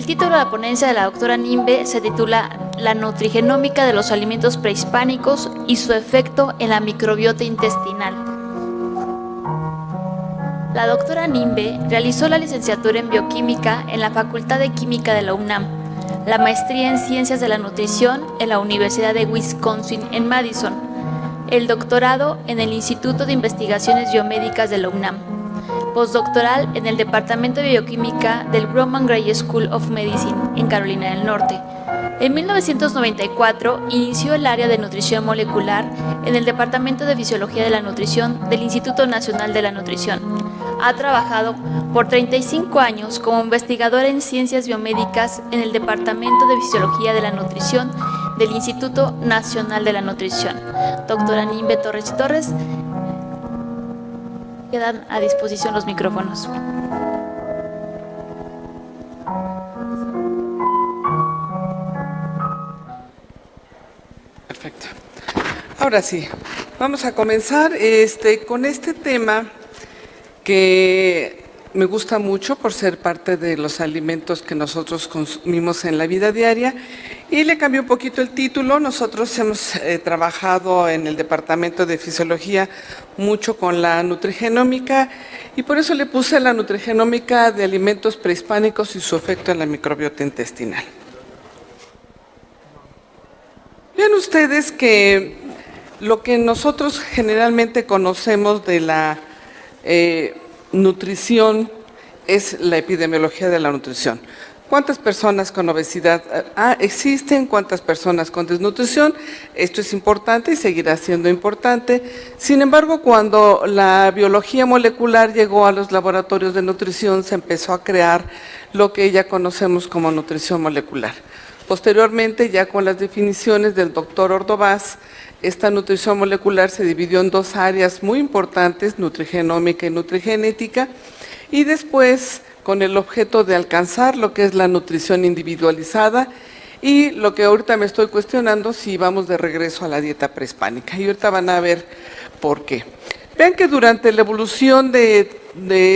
título de la ponencia de la doctora Nimbe se titula La nutrigenómica de los alimentos prehispánicos y su efecto en la microbiota intestinal. La doctora Nimbe realizó la licenciatura en bioquímica en la Facultad de Química de la UNAM, la maestría en Ciencias de la Nutrición en la Universidad de Wisconsin en Madison, el doctorado en el Instituto de Investigaciones Biomédicas de la UNAM, postdoctoral en el Departamento de Bioquímica del Roman Gray School of Medicine en Carolina del Norte. En 1994 inició el área de nutrición molecular en el Departamento de Fisiología de la Nutrición del Instituto Nacional de la Nutrición. Ha trabajado por 35 años como investigadora en ciencias biomédicas en el Departamento de Fisiología de la Nutrición del Instituto Nacional de la Nutrición. Doctora Nimbe Torres Torres, quedan a disposición los micrófonos. Perfecto. Ahora sí, vamos a comenzar con este tema que me gusta mucho por ser parte de los alimentos que nosotros consumimos en la vida diaria, y le cambié un poquito el título. Nosotros hemos trabajado en el Departamento de Fisiología mucho con la nutrigenómica, y por eso le puse la nutrigenómica de alimentos prehispánicos y su efecto en la microbiota intestinal. Vean ustedes que lo que nosotros generalmente conocemos de la nutrición es la epidemiología de la nutrición. ¿Cuántas personas con obesidad existen? ¿Cuántas personas con desnutrición? Esto es importante y seguirá siendo importante. Sin embargo, cuando la biología molecular llegó a los laboratorios de nutrición, se empezó a crear lo que ya conocemos como nutrición molecular. Posteriormente, ya con las definiciones del doctor Ordovás, esta nutrición molecular se dividió en dos áreas muy importantes, nutrigenómica y nutrigenética, y después con el objeto de alcanzar lo que es la nutrición individualizada, y lo que ahorita me estoy cuestionando, si vamos de regreso a la dieta prehispánica, y ahorita van a ver por qué. Vean que durante la evolución de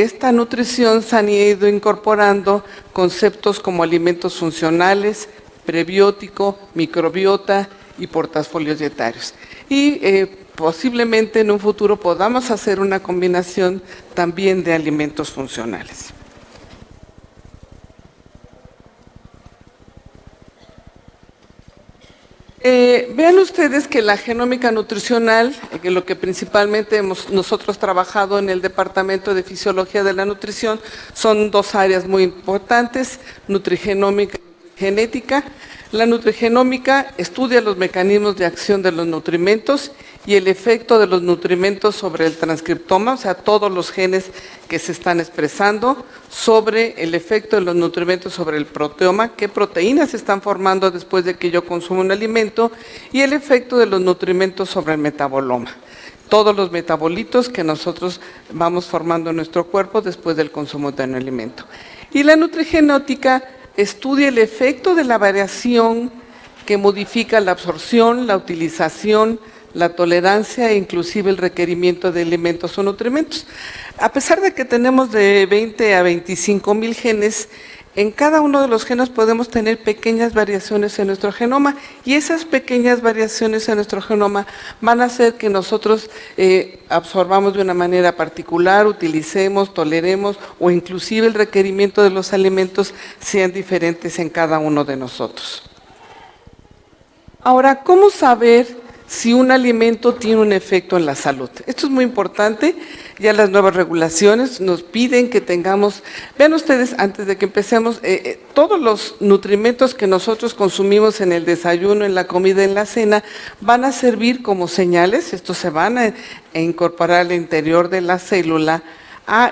esta nutrición se han ido incorporando conceptos como alimentos funcionales, prebiótico, microbiota y portafolios dietarios. Y posiblemente en un futuro podamos hacer una combinación también de alimentos funcionales. Vean ustedes que la genómica nutricional, que lo que principalmente hemos nosotros trabajado en el Departamento de Fisiología de la Nutrición, son dos áreas muy importantes, nutrigenómica y nutrigenética. La nutrigenómica estudia los mecanismos de acción de los nutrimentos y el efecto de los nutrimentos sobre el transcriptoma, o sea, todos los genes que se están expresando, sobre el efecto de los nutrimentos sobre el proteoma, qué proteínas se están formando después de que yo consumo un alimento, y el efecto de los nutrimentos sobre el metaboloma, todos los metabolitos que nosotros vamos formando en nuestro cuerpo después del consumo de un alimento. Y la nutrigenótica estudia el efecto de la variación que modifica la absorción, la utilización, la tolerancia e inclusive el requerimiento de elementos o nutrimentos. A pesar de que tenemos de 20 a 25 mil genes, en cada uno de los genes podemos tener pequeñas variaciones en nuestro genoma, y esas pequeñas variaciones en nuestro genoma van a hacer que nosotros absorbamos de una manera particular, utilicemos, toleremos, o inclusive el requerimiento de los alimentos sean diferentes en cada uno de nosotros. Ahora, ¿cómo saber si un alimento tiene un efecto en la salud? Esto es muy importante. Ya las nuevas regulaciones nos piden que tengamos, vean ustedes, antes de que empecemos, todos los nutrimentos que nosotros consumimos en el desayuno, en la comida, en la cena, van a servir como señales. Estos se van a incorporar al interior de la célula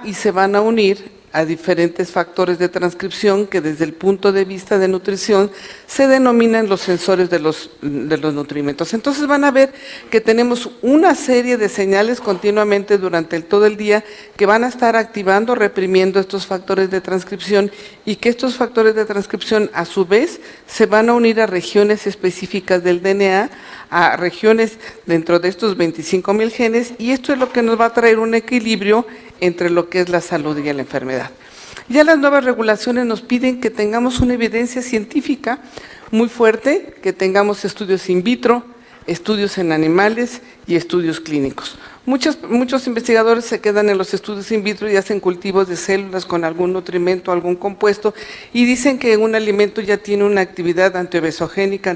y se van a unir a diferentes factores de transcripción que desde el punto de vista de nutrición se denominan los sensores de los nutrimentos. Entonces van a ver que tenemos una serie de señales continuamente durante todo el día que van a estar activando, reprimiendo estos factores de transcripción, y que estos factores de transcripción a su vez se van a unir a regiones específicas del DNA, a regiones dentro de estos 25 mil genes, y esto es lo que nos va a traer un equilibrio entre lo que es la salud y la enfermedad. Ya las nuevas regulaciones nos piden que tengamos una evidencia científica muy fuerte, que tengamos estudios in vitro, estudios en animales y estudios clínicos. Muchos investigadores se quedan en los estudios in vitro y hacen cultivos de células con algún nutrimento, algún compuesto, y dicen que un alimento ya tiene una actividad antiobesogénica,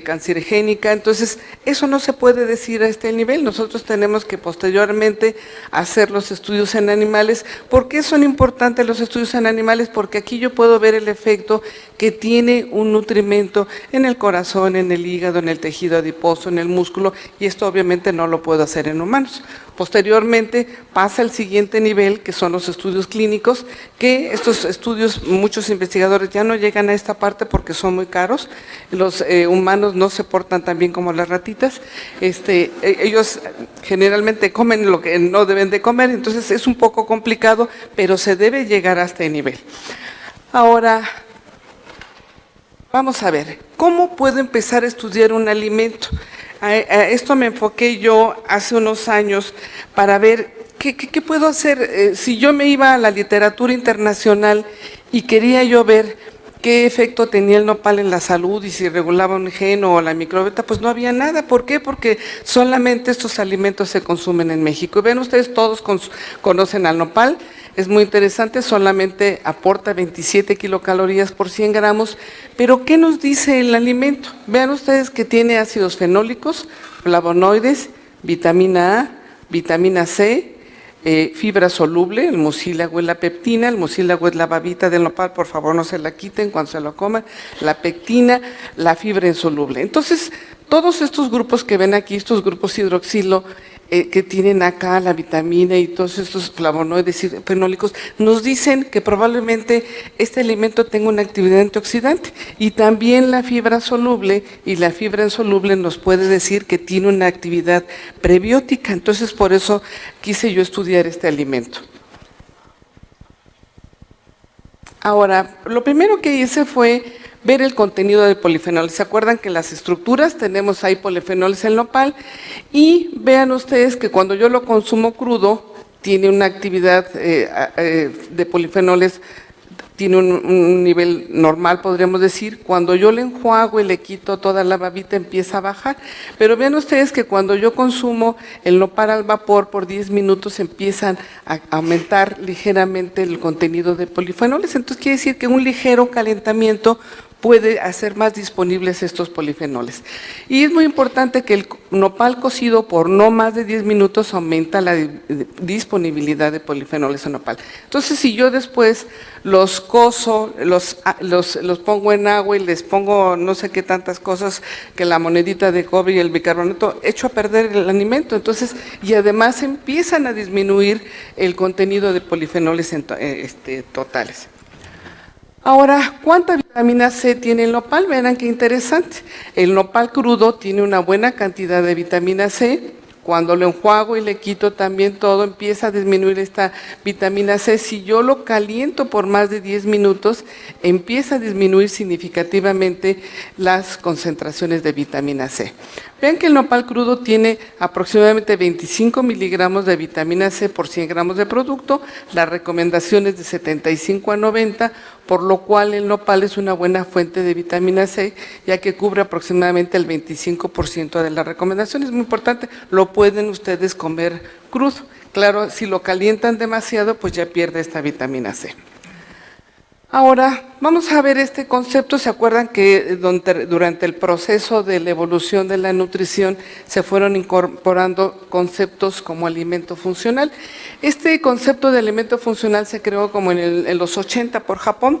cancerigénica. Entonces, eso no se puede decir a este nivel. Nosotros tenemos que posteriormente hacer los estudios en animales. ¿Por qué son importantes los estudios en animales? Porque aquí yo puedo ver el efecto que tiene un nutrimento en el corazón, en el hígado, en el tejido adiposo, en el músculo, y esto obviamente no lo puedo hacer en humanos. Posteriormente pasa al siguiente nivel, que son los estudios clínicos, que estos estudios muchos investigadores ya no llegan a esta parte porque son muy caros. Los humanos no se portan tan bien como las ratitas. Ellos generalmente comen lo que no deben de comer, entonces es un poco complicado, pero se debe llegar a este nivel. Ahora, vamos a ver, ¿cómo puedo empezar a estudiar un alimento? A esto me enfoqué yo hace unos años para ver qué puedo hacer. Si yo me iba a la literatura internacional y quería yo ver qué efecto tenía el nopal en la salud y si regulaba un gen o la microbiota, pues no había nada. ¿Por qué? Porque solamente estos alimentos se consumen en México. Y ven ustedes, todos conocen al nopal. Es muy interesante, solamente aporta 27 kilocalorías por 100 gramos, pero ¿qué nos dice el alimento? Vean ustedes que tiene ácidos fenólicos, flavonoides, vitamina A, vitamina C, fibra soluble, el mucílago y la peptina. El mucílago es la babita del nopal, por favor no se la quiten cuando se lo coman, la pectina, la fibra insoluble. Entonces, todos estos grupos que ven aquí, estos grupos hidroxilo, que tienen acá la vitamina y todos estos flavonoides y fenólicos, nos dicen que probablemente este alimento tenga una actividad antioxidante, y también la fibra soluble y la fibra insoluble nos puede decir que tiene una actividad prebiótica. Entonces, por eso quise yo estudiar este alimento. Ahora, lo primero que hice fue ver el contenido de polifenoles. ¿Se acuerdan que en las estructuras tenemos ahí polifenoles en nopal? Y vean ustedes que cuando yo lo consumo crudo, tiene una actividad de polifenoles, tiene un nivel normal, podríamos decir. Cuando yo le enjuago y le quito toda la babita, empieza a bajar. Pero vean ustedes que cuando yo consumo el nopal al vapor por 10 minutos, empiezan a aumentar ligeramente el contenido de polifenoles. Entonces quiere decir que un ligero calentamiento puede hacer más disponibles estos polifenoles. Y es muy importante que el nopal cocido por no más de 10 minutos aumenta la disponibilidad de polifenoles en nopal. Entonces, si yo después los cozo, los pongo en agua y les pongo no sé qué tantas cosas, que la monedita de cobre y el bicarbonato, echo a perder el alimento. Entonces, y además empiezan a disminuir el contenido de polifenoles totales. Ahora, ¿cuánta vitamina C tiene el nopal? Verán qué interesante. El nopal crudo tiene una buena cantidad de vitamina C. Cuando lo enjuago y le quito también todo, empieza a disminuir esta vitamina C. Si yo lo caliento por más de 10 minutos, empieza a disminuir significativamente las concentraciones de vitamina C. Vean que el nopal crudo tiene aproximadamente 25 miligramos de vitamina C por 100 gramos de producto. La recomendación es de 75 a 90, por lo cual el nopal es una buena fuente de vitamina C, ya que cubre aproximadamente el 25% de la recomendación. Es muy importante, lo pueden ustedes comer crudo. Claro, si lo calientan demasiado, pues ya pierde esta vitamina C. Ahora, vamos a ver este concepto. ¿Se acuerdan que durante el proceso de la evolución de la nutrición se fueron incorporando conceptos como alimento funcional? Este concepto de alimento funcional se creó como en los 80 por Japón,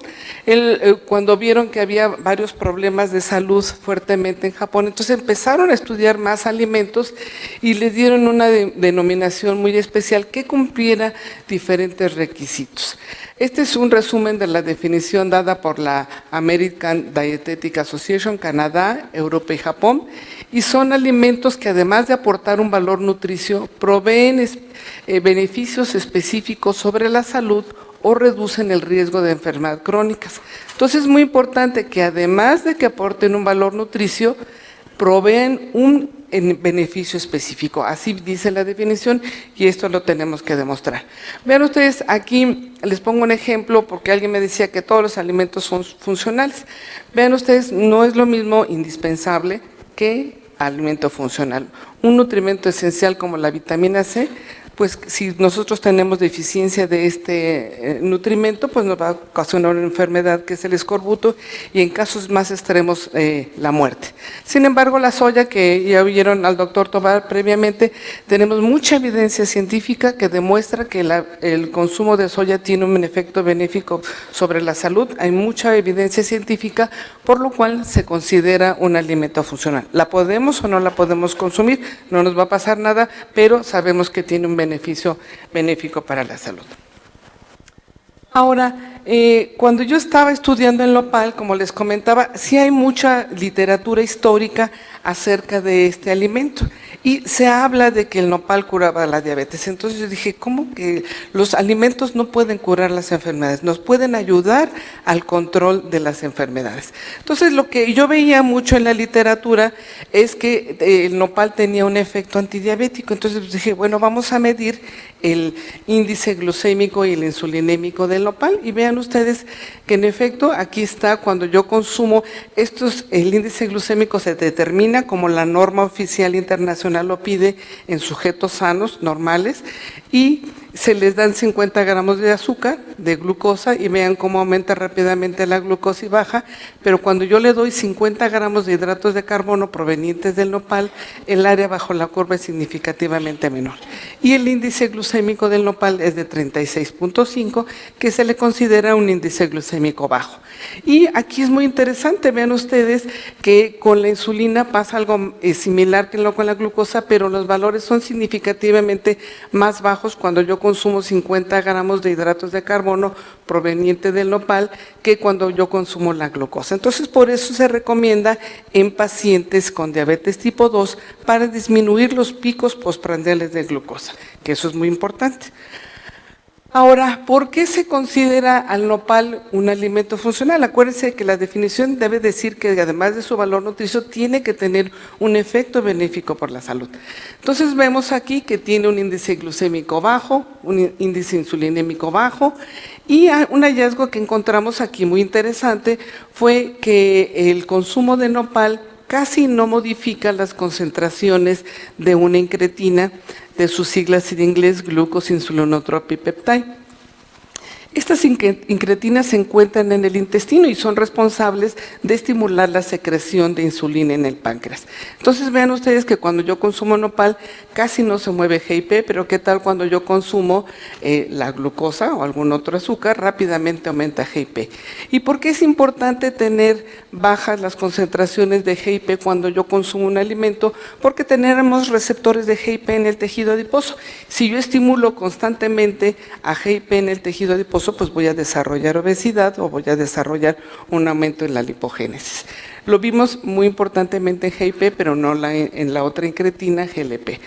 cuando vieron que había varios problemas de salud fuertemente en Japón. Entonces empezaron a estudiar más alimentos y les dieron una denominación muy especial que cumpliera diferentes requisitos. Este es un resumen de la definición dada por la American Dietetic Association, Canadá, Europa y Japón, y son alimentos que, además de aportar un valor nutricio, proveen beneficios específicos sobre la salud o reducen el riesgo de enfermedades crónicas. Entonces es muy importante que, además de que aporten un valor nutricio, proveen un en beneficio específico. Así dice la definición y esto lo tenemos que demostrar. Vean ustedes, aquí les pongo un ejemplo porque alguien me decía que todos los alimentos son funcionales. Vean ustedes, no es lo mismo indispensable que alimento funcional. Un nutrimento esencial como la vitamina C, pues si nosotros tenemos deficiencia de este nutrimento, pues nos va a ocasionar una enfermedad que es el escorbuto y en casos más extremos la muerte. Sin embargo, la soya, que ya oyeron al doctor Tobar previamente, tenemos mucha evidencia científica que demuestra que el consumo de soya tiene un efecto benéfico sobre la salud. Hay mucha evidencia científica, por lo cual se considera un alimento funcional. ¿La podemos o no la podemos consumir? No nos va a pasar nada, pero sabemos que tiene un beneficio benéfico para la salud. Ahora, cuando yo estaba estudiando en Nopal, como les comentaba, sí hay mucha literatura histórica acerca de este alimento y se habla de que el nopal curaba la diabetes. Entonces yo dije, ¿cómo que los alimentos no pueden curar las enfermedades? Nos pueden ayudar al control de las enfermedades. Entonces lo que yo veía mucho en la literatura es que el nopal tenía un efecto antidiabético. Entonces dije, bueno, vamos a medir el índice glucémico y el insulinémico del nopal y vean ustedes que en efecto aquí está cuando yo consumo el índice glucémico se determina como la norma oficial internacional lo pide en sujetos sanos, normales, y se les dan 50 gramos de azúcar, de glucosa, y vean cómo aumenta rápidamente la glucosa y baja, pero cuando yo le doy 50 gramos de hidratos de carbono provenientes del nopal, el área bajo la curva es significativamente menor. Y el índice glucémico del nopal es de 36.5, que se le considera un índice glucémico bajo. Y aquí es muy interesante, vean ustedes que con la insulina pasa algo similar que con la glucosa, pero los valores son significativamente más bajos cuando yo consumo 50 gramos de hidratos de carbono proveniente del nopal que cuando yo consumo la glucosa. Entonces, por eso se recomienda en pacientes con diabetes tipo 2 para disminuir los picos postprandiales de glucosa, que eso es muy importante. Ahora, ¿por qué se considera al nopal un alimento funcional? Acuérdense que la definición debe decir que además de su valor nutricio, tiene que tener un efecto benéfico por la salud. Entonces vemos aquí que tiene un índice glucémico bajo, un índice insulinémico bajo, y un hallazgo que encontramos aquí muy interesante fue que el consumo de nopal casi no modifica las concentraciones de una incretina, de sus siglas en inglés glucose-insulinotropin peptide. Estas incretinas se encuentran en el intestino y son responsables de estimular la secreción de insulina en el páncreas. Entonces vean ustedes que cuando yo consumo nopal casi no se mueve GIP, pero ¿qué tal cuando yo consumo la glucosa o algún otro azúcar? Rápidamente aumenta GIP. ¿Y por qué es importante tener bajas las concentraciones de GIP cuando yo consumo un alimento? Porque tenemos receptores de GIP en el tejido adiposo. Si yo estimulo constantemente a GIP en el tejido adiposo, pues voy a desarrollar obesidad o voy a desarrollar un aumento en la lipogénesis. Lo vimos muy importantemente en GIP, pero no en la otra incretina, GLP.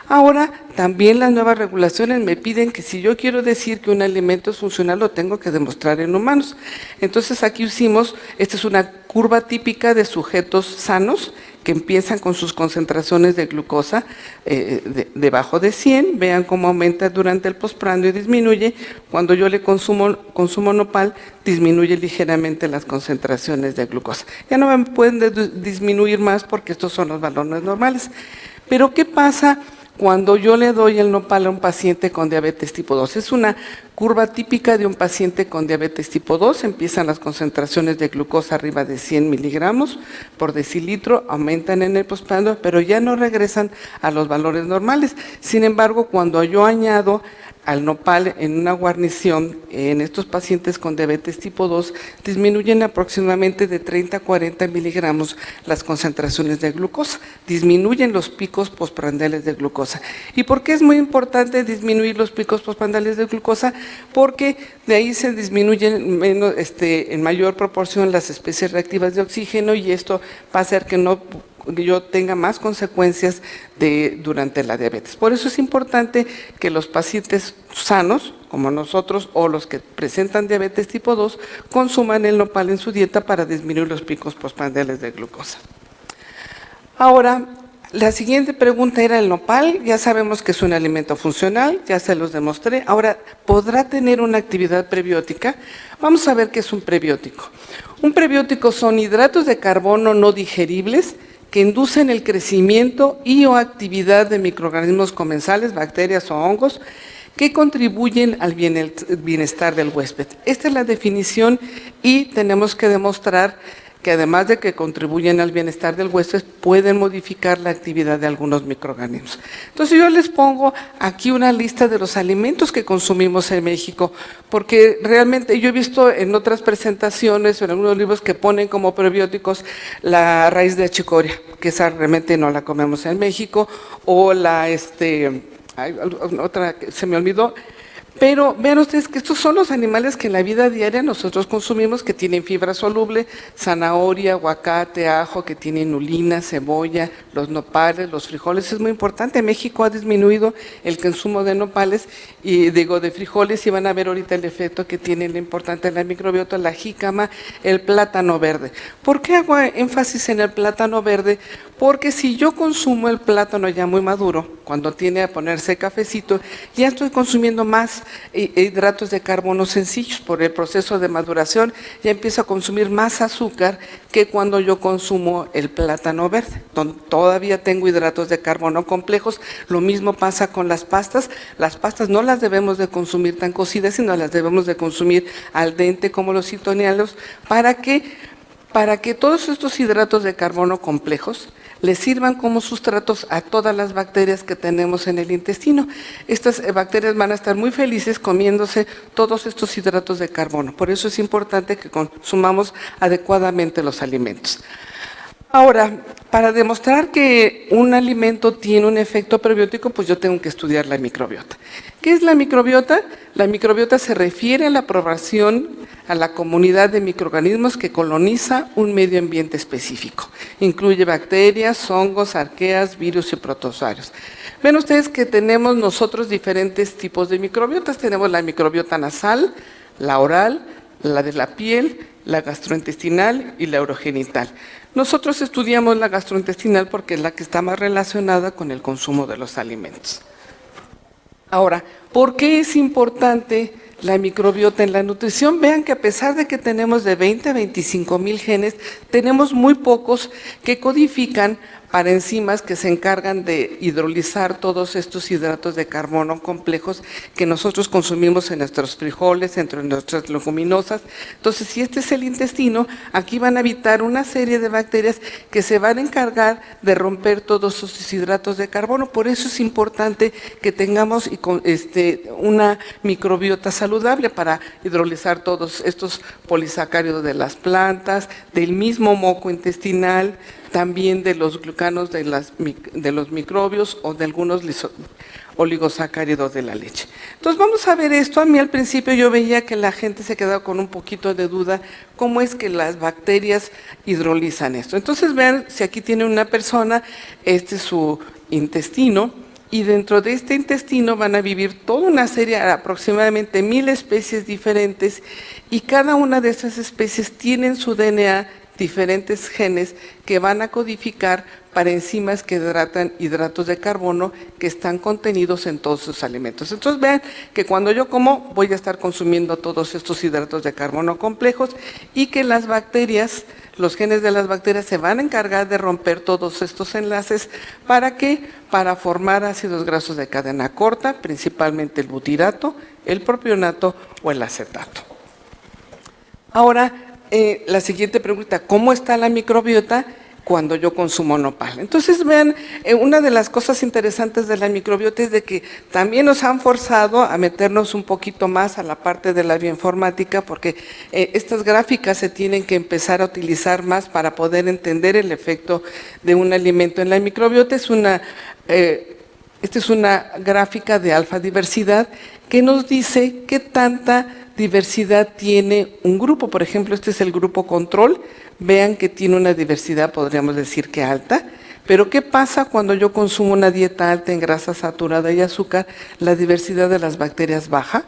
Ahora, también las nuevas regulaciones me piden que si yo quiero decir que un alimento es funcional, lo tengo que demostrar en humanos. Entonces aquí hicimos, esta es una curva típica de sujetos sanos, que empiezan con sus concentraciones de glucosa debajo de 100, vean cómo aumenta durante el postprandio y disminuye. Cuando yo le consumo nopal, disminuye ligeramente las concentraciones de glucosa. Ya no me pueden disminuir más porque estos son los valores normales. Pero ¿qué pasa cuando yo le doy el nopal a un paciente con diabetes tipo 2? Es una curva típica de un paciente con diabetes tipo 2, empiezan las concentraciones de glucosa arriba de 100 miligramos por decilitro, aumentan en el postprandio, pero ya no regresan a los valores normales. Sin embargo, cuando yo añado al nopal en una guarnición en estos pacientes con diabetes tipo 2, disminuyen aproximadamente de 30 a 40 miligramos las concentraciones de glucosa, disminuyen los picos postprandiales de glucosa. ¿Y por qué es muy importante disminuir los picos postprandiales de glucosa? Porque de ahí se disminuyen en mayor proporción las especies reactivas de oxígeno y esto va a hacer que yo tenga más consecuencias durante la diabetes. Por eso es importante que los pacientes sanos, como nosotros, o los que presentan diabetes tipo 2, consuman el nopal en su dieta para disminuir los picos postprandiales de glucosa. Ahora, La siguiente pregunta era el nopal. Ya sabemos que es un alimento funcional, ya se los demostré. Ahora, ¿podrá tener una actividad prebiótica? Vamos a ver qué es un prebiótico. Un prebiótico son hidratos de carbono no digeribles que inducen el crecimiento y o actividad de microorganismos comensales, bacterias o hongos, que contribuyen al bienestar del huésped. Esta es la definición y tenemos que demostrar que además de que contribuyen al bienestar del huésped, pueden modificar la actividad de algunos microorganismos. Entonces yo les pongo aquí una lista de los alimentos que consumimos en México, porque realmente yo he visto en otras presentaciones o en algunos libros que ponen como prebióticos la raíz de achicoria, que esa realmente no la comemos en México, o otra que se me olvidó. Pero vean ustedes que estos son los animales que en la vida diaria nosotros consumimos, que tienen fibra soluble, zanahoria, aguacate, ajo, que tienen inulina, cebolla, los nopales, los frijoles. Es muy importante. México ha disminuido el consumo de nopales y de frijoles, y van a ver ahorita el efecto que tiene la importante en la microbiota, la jícama, el plátano verde. ¿Por qué hago énfasis en el plátano verde? Porque si yo consumo el plátano ya muy maduro, cuando tiene a ponerse cafecito, ya estoy consumiendo más hidratos de carbono sencillos por el proceso de maduración, ya empiezo a consumir más azúcar que cuando yo consumo el plátano verde, donde todavía tengo hidratos de carbono complejos. Lo mismo pasa con las pastas. Las pastas no las debemos de consumir tan cocidas, sino las debemos de consumir al dente como los citonianos, para que todos estos hidratos de carbono complejos les sirvan como sustratos a todas las bacterias que tenemos en el intestino. Estas bacterias van a estar muy felices comiéndose todos estos hidratos de carbono. Por eso es importante que consumamos adecuadamente los alimentos. Ahora, para demostrar que un alimento tiene un efecto prebiótico, pues yo tengo que estudiar la microbiota. ¿Qué es la microbiota? La microbiota se refiere a la población, a la comunidad de microorganismos que coloniza un medio ambiente específico. Incluye bacterias, hongos, arqueas, virus y protozoarios. Ven ustedes que tenemos nosotros diferentes tipos de microbiotas. Tenemos la microbiota nasal, la oral, la de la piel, la gastrointestinal y la urogenital. Nosotros estudiamos la gastrointestinal porque es la que está más relacionada con el consumo de los alimentos. Ahora, ¿por qué es importante la microbiota en la nutrición? Vean que a pesar de que tenemos de 20 a 25 mil genes, tenemos muy pocos que codifican para enzimas que se encargan de hidrolizar todos estos hidratos de carbono complejos que nosotros consumimos en nuestros frijoles, entre nuestras leguminosas. Entonces, si este es el intestino, aquí van a habitar una serie de bacterias que se van a encargar de romper todos esos hidratos de carbono. Por eso es importante que tengamos una microbiota saludable para hidrolizar todos estos polisacáridos de las plantas, del mismo moco intestinal, también de los glucanos de los microbios o de algunos oligosacáridos de la leche. Entonces vamos a ver esto. A mí al principio yo veía que la gente se quedaba con un poquito de duda, ¿cómo es que las bacterias hidrolizan esto? Entonces vean, si aquí tiene una persona, este es su intestino, y dentro de este intestino van a vivir toda una serie, aproximadamente 1000 especies diferentes, y cada una de esas especies tienen su DNA, diferentes genes que van a codificar para enzimas que hidratan hidratos de carbono que están contenidos en todos sus alimentos. Entonces vean que cuando yo como voy a estar consumiendo todos estos hidratos de carbono complejos, y que las bacterias, los genes de las bacterias se van a encargar de romper todos estos enlaces. ¿Para qué? Para formar ácidos grasos de cadena corta, principalmente el butirato, el propionato o el acetato. Ahora, la siguiente pregunta, ¿cómo está la microbiota cuando yo consumo nopal? Entonces vean, una de las cosas interesantes de la microbiota es de que también nos han forzado a meternos un poquito más a la parte de la bioinformática, porque estas gráficas se tienen que empezar a utilizar más para poder entender el efecto de un alimento en la microbiota. Esta es una gráfica de alfa diversidad que nos dice qué tanta diversidad tiene un grupo. Por ejemplo, este es el grupo control. Vean que tiene una diversidad, podríamos decir que alta. Pero ¿qué pasa cuando yo consumo una dieta alta en grasa saturada y azúcar? La diversidad de las bacterias baja.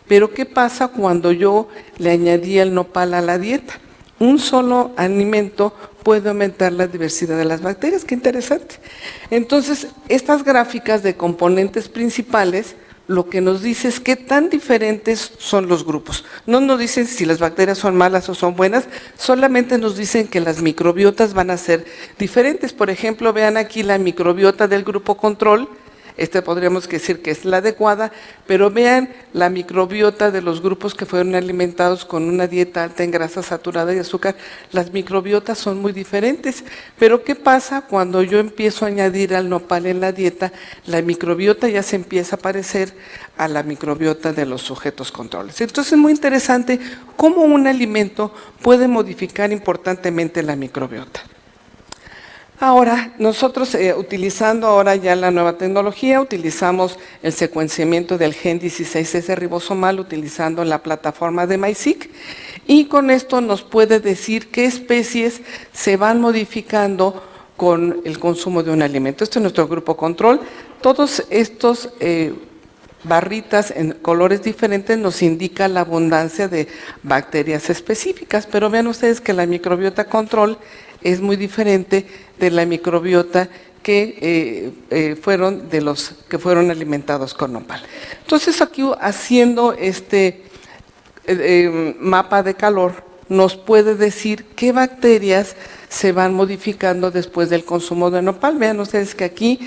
Pero ¿qué pasa cuando yo le añadí el nopal a la dieta? un solo alimento puede aumentar la diversidad de las bacterias. ¡Qué interesante! Entonces, estas gráficas de componentes principales lo que nos dice es qué tan diferentes son los grupos. No nos dicen si las bacterias son malas o son buenas, solamente nos dicen que las microbiotas van a ser diferentes. Por ejemplo, vean aquí la microbiota del grupo control. Podríamos decir que es la adecuada, pero vean la microbiota de los grupos que fueron alimentados con una dieta alta en grasa saturada y azúcar. Las microbiotas son muy diferentes, pero ¿qué pasa cuando yo empiezo a añadir al nopal en la dieta? La microbiota ya se empieza a parecer a la microbiota de los sujetos controles. Entonces es muy interesante cómo un alimento puede modificar importantemente la microbiota. Ahora, nosotros utilizando ahora ya la nueva tecnología, utilizamos el secuenciamiento del gen 16S ribosomal utilizando la plataforma de MySeq, y con esto nos puede decir qué especies se van modificando con el consumo de un alimento. Este es nuestro grupo control. Todos estos barritas en colores diferentes nos indica la abundancia de bacterias específicas, pero vean ustedes que la microbiota control es muy diferente de la microbiota que fueron de los que fueron alimentados con nopal. Entonces aquí haciendo este mapa de calor nos puede decir qué bacterias se van modificando después del consumo de nopal. Vean ustedes que aquí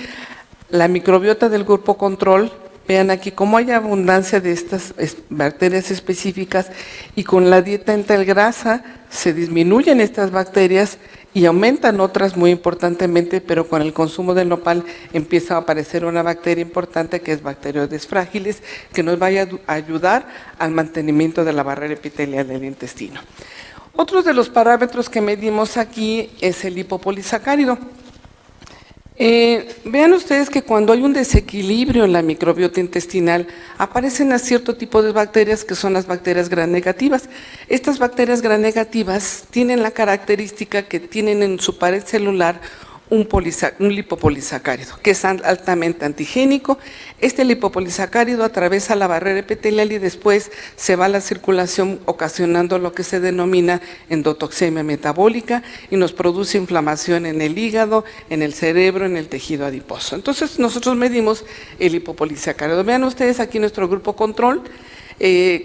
la microbiota del grupo control, vean aquí cómo hay abundancia de estas bacterias específicas, y con la dieta enterograsa se disminuyen estas bacterias y aumentan otras muy importantemente, pero con el consumo del nopal empieza a aparecer una bacteria importante que es Bacteroides frágiles, que nos va a ayudar al mantenimiento de la barrera epitelial del intestino. Otro de los parámetros que medimos aquí es el lipopolisacárido. Vean ustedes que cuando hay un desequilibrio en la microbiota intestinal aparecen a cierto tipo de bacterias que son las bacterias gram negativas. Estas bacterias gram negativas tienen la característica que tienen en su pared celular un lipopolisacárido que es altamente antigénico. Este lipopolisacárido atraviesa la barrera epitelial y después se va a la circulación ocasionando lo que se denomina endotoxemia metabólica y nos produce inflamación en el hígado, en el cerebro, en el tejido adiposo. Entonces nosotros medimos el lipopolisacárido. Vean ustedes aquí nuestro grupo control.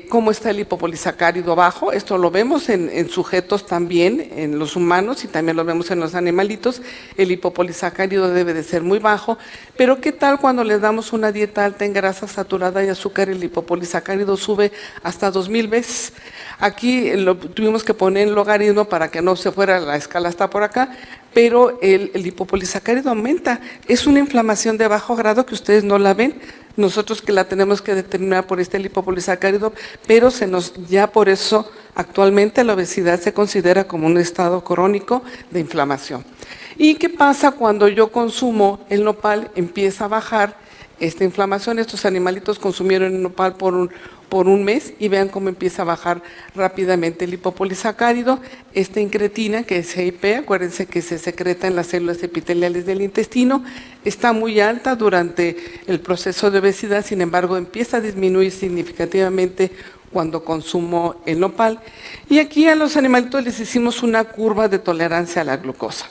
Cómo está el lipopolisacárido bajo. Esto lo vemos en sujetos también, en los humanos, y también lo vemos en los animalitos. El lipopolisacárido debe de ser muy bajo, pero ¿qué tal cuando les damos una dieta alta en grasa saturada y azúcar? El lipopolisacárido sube hasta 2000 veces. Aquí lo tuvimos que poner en logaritmo para que no se fuera la escala hasta por acá, pero el lipopolisacárido aumenta. Es una inflamación de bajo grado que ustedes no la ven, nosotros que la tenemos que determinar por este lipopolisacárido, pero ya por eso actualmente la obesidad se considera como un estado crónico de inflamación. ¿Y qué pasa cuando yo consumo el nopal? Empieza a bajar esta inflamación. Estos animalitos consumieron el nopal por un mes y vean cómo empieza a bajar rápidamente el lipopolisacárido. Esta incretina, que es GIP, acuérdense que se secreta en las células epiteliales del intestino, está muy alta durante el proceso de obesidad, sin embargo empieza a disminuir significativamente cuando consumo el nopal. Y aquí a los animalitos les hicimos una curva de tolerancia a la glucosa.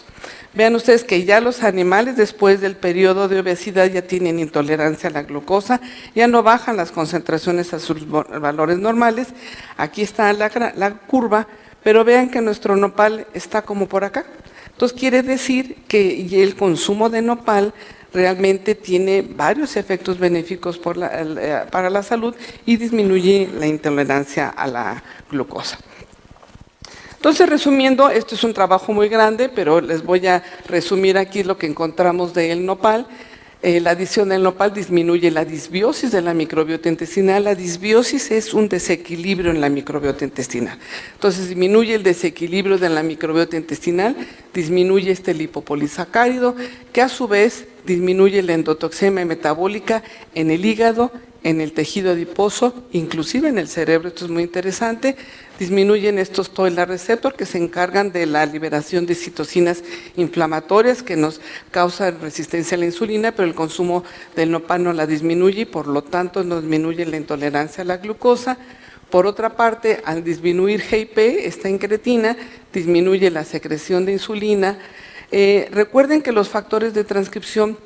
Vean ustedes que ya los animales después del periodo de obesidad ya tienen intolerancia a la glucosa, ya no bajan las concentraciones a sus valores normales. Aquí está la curva, pero vean que nuestro nopal está como por acá. Entonces quiere decir que el consumo de nopal realmente tiene varios efectos benéficos para la salud y disminuye la intolerancia a la glucosa. Entonces, resumiendo, esto es un trabajo muy grande, pero les voy a resumir aquí lo que encontramos del nopal. La adición del nopal disminuye la disbiosis de la microbiota intestinal. La disbiosis es un desequilibrio en la microbiota intestinal. Entonces, disminuye el desequilibrio de la microbiota intestinal, disminuye este lipopolisacárido, que a su vez disminuye la endotoxemia metabólica en el hígado, en el tejido adiposo, inclusive en el cerebro. Esto es muy interesante. Disminuyen estos TOILA receptor que se encargan de la liberación de citocinas inflamatorias que nos causan resistencia a la insulina, pero el consumo del nopal no la disminuye y por lo tanto no disminuye la intolerancia a la glucosa. Por otra parte, al disminuir GIP, esta incretina, disminuye la secreción de insulina. Recuerden que los factores de transcripción